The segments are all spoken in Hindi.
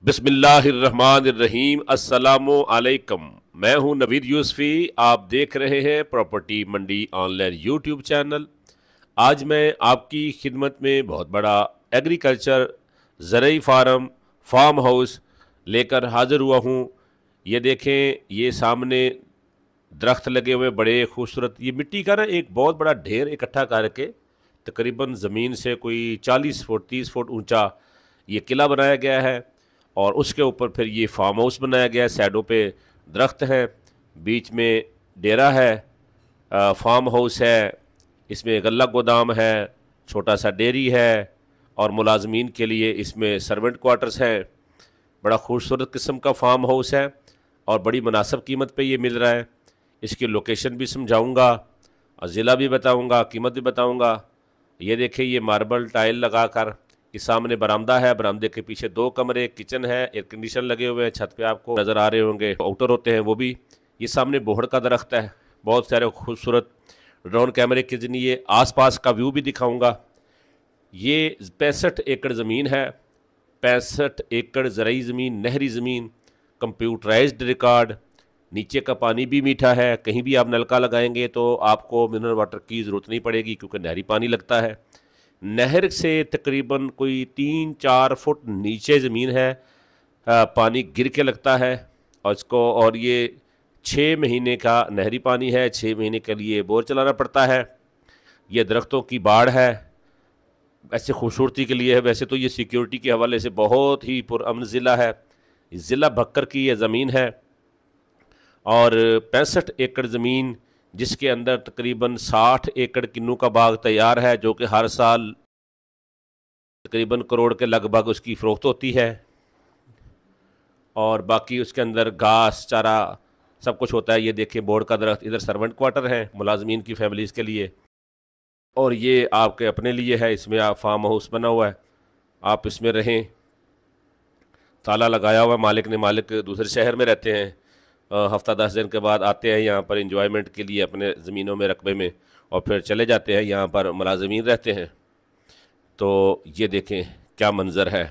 बिस्मिल्लाहिर्रहमानिर्रहीम। अस्सलामु अलैकुम। मैं हूं नवीद यूसुफी। आप देख रहे हैं प्रॉपर्टी मंडी ऑनलाइन यूट्यूब चैनल। आज मैं आपकी खिदमत में बहुत बड़ा एग्रीकल्चर ज़रई फार्म हाउस लेकर हाज़िर हुआ हूं। ये देखें, ये सामने दरख्त लगे हुए बड़े खूबसूरत। ये मिट्टी का ना एक बहुत बड़ा ढेर इकट्ठा करके तकरीबन ज़मीन से कोई 40 फुट 30 फुट ऊंचा ये किला बनाया गया है और उसके ऊपर फिर ये फार्म हाउस बनाया गया है। साइडों पे दरख्त हैं, बीच में डेरा है, फार्म हाउस है, इसमें गल्ला गोदाम है, छोटा सा डेयरी है और मुलाजमीन के लिए इसमें सर्वेंट क्वार्टर्स हैं। बड़ा खूबसूरत किस्म का फार्म हाउस है और बड़ी मुनासिब कीमत पे ये मिल रहा है। इसकी लोकेशन भी समझाऊंगा और ज़िला भी बताऊंगा, कीमत भी बताऊंगा। ये देखिए, ये मार्बल टाइल लगा कर इस सामने बरामदा है, बरामदे के पीछे 2 कमरे, किचन है, एयर कंडीशन लगे हुए हैं, छत पे आपको नज़र आ रहे होंगे, आउटर होते हैं वो भी। ये सामने बोहड़ का दरख्त है, बहुत सारे खूबसूरत। ड्रोन कैमरे के जरिए आसपास का व्यू भी दिखाऊंगा। ये 65 एकड़ ज़मीन है, 65 एकड़ ज़रई ज़मीन, नहरी ज़मीन, कंप्यूटराइज्ड रिकॉर्ड। नीचे का पानी भी मीठा है, कहीं भी आप नलका लगाएंगे तो आपको मिनरल वाटर की ज़रूरत नहीं पड़ेगी क्योंकि नहरी पानी लगता है। नहर से तकरीबन कोई 3-4 फुट नीचे ज़मीन है, पानी गिर के लगता है और इसको, और ये 6 महीने का नहरी पानी है, 6 महीने के लिए बोर चलाना पड़ता है। ये दरख्तों की बाड़ है, ऐसे खूबसूरती के लिए है। वैसे तो ये सिक्योरिटी के हवाले से बहुत ही पुरअमन ज़िला है। ज़िला भक्कर की ये ज़मीन है और 65 एकड़ ज़मीन जिसके अंदर तकरीबन 60 एकड़ किन्नू का बाग तैयार है, जो कि हर साल तकरीबन करोड़ के लगभग उसकी फ़रोख्त होती है। और बाकी उसके अंदर घास चारा सब कुछ होता है। ये देखिए, बोर्ड का दरख्त, इधर सर्वेंट क्वार्टर है मुलाजमीन की फैमिलीज़ के लिए, और ये आपके अपने लिए है। इसमें आप फार्म हाउस बना हुआ है, आप इसमें रहें। ताला लगाया हुआ मालिक ने, मालिक दूसरे शहर में रहते हैं, हफ्ता 10 दिन के बाद आते हैं यहाँ पर इंजॉयमेंट के लिए अपने ज़मीनों में, रकबे में, और फिर चले जाते हैं। यहाँ पर मुलाजमीन रहते हैं। तो ये देखें क्या मंज़र है।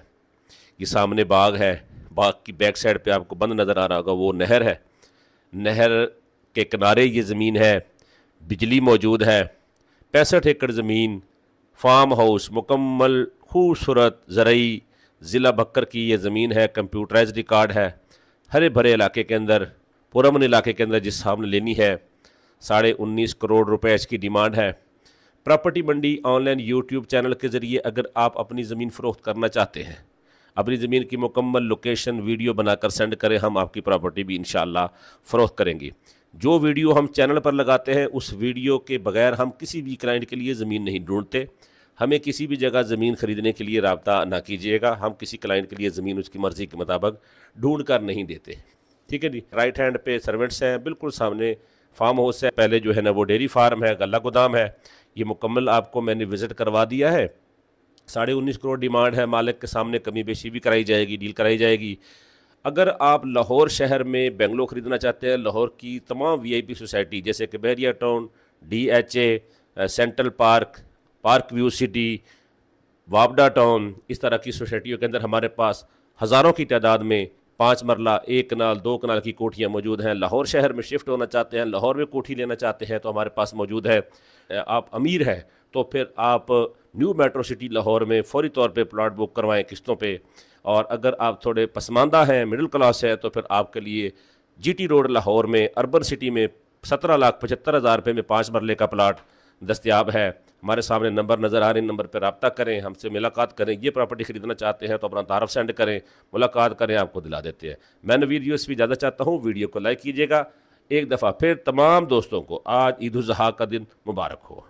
ये सामने बाग है, बाग की बैक साइड पे आपको बंद नज़र आ रहा होगा, वो नहर है। नहर के किनारे ये ज़मीन है, बिजली मौजूद है। 65 एकड़ ज़मीन, फार्म हाउस, मुकम्मल खूबसूरत ज़रई, ज़िला बक्कर की ये ज़मीन है, कंप्यूटराइज्ड रिकॉर्ड है, हरे भरे इलाके के अंदर, पुरअमन इलाके के अंदर। जिस सामने लेनी है 19.5 करोड़ रुपए इसकी डिमांड है। प्रॉपर्टी मंडी ऑनलाइन यूट्यूब चैनल के ज़रिए अगर आप अपनी ज़मीन फ़रोख्त करना चाहते हैं, अपनी ज़मीन की मुकम्मल लोकेशन वीडियो बनाकर सेंड करें, हम आपकी प्रॉपर्टी भी इंशाअल्लाह फ़रोख्त करेंगे। जो वीडियो हम चैनल पर लगाते हैं उस वीडियो के बगैर हम किसी भी क्लाइंट के लिए ज़मीन नहीं ढूंढते। हमें किसी भी जगह ज़मीन ख़रीदने के लिए रब्ता ना कीजिएगा। हम किसी क्लाइंट के लिए ज़मीन उसकी मर्ज़ी के मुताबिक ढूंढ कर नहीं देते, ठीक है जी। राइट हैंड पे सर्वेंट्स हैं, बिल्कुल सामने फार्म हाउस है, पहले जो है ना वो डेयरी फार्म है, गल्ला गोदाम है। ये मुकम्मल आपको मैंने विज़िट करवा दिया है। 19.5 करोड़ डिमांड है, मालिक के सामने कमी बेशी भी कराई जाएगी, डील कराई जाएगी। अगर आप लाहौर शहर में बेंगलो ख़रीदना चाहते हैं, लाहौर की तमाम VIP सोसाइटी जैसे कि Bahria town, DHA, central park, park view city, वापडा टाउन, इस तरह की सोसाइटियों के अंदर हमारे पास हज़ारों की तादाद में 5 मरला, 1 कनाल, 2 कनाल की कोठियाँ मौजूद हैं। लाहौर शहर में शिफ्ट होना चाहते हैं, लाहौर में कोठी लेना चाहते हैं तो हमारे पास मौजूद है। आप अमीर हैं तो फिर आप न्यू मेट्रो सिटी लाहौर में फ़ौरी तौर पे प्लॉट बुक करवाएं किस्तों पे। और अगर आप थोड़े पसमानदा हैं, मिडिल क्लास है, तो फिर आपके लिए GT रोड लाहौर में अर्बन सिटी में 17,75,000 रुपये में 5 मरले का प्लाट दस्तयाब है। हमारे सामने नंबर नज़र आ रहे हैं, नंबर पर रब्ता करें, हमसे मुलाकात करें। ये प्रॉपर्टी ख़रीदना चाहते हैं तो अपना तारफ़ सेंड करें, मुलाकात करें, आपको दिला देते हैं। मैं नवीद यूसुफी ज़्यादा चाहता हूँ, वीडियो को लाइक कीजिएगा। एक दफ़ा फिर तमाम दोस्तों को आज ईद उल ज़ुहा का दिन मुबारक हो।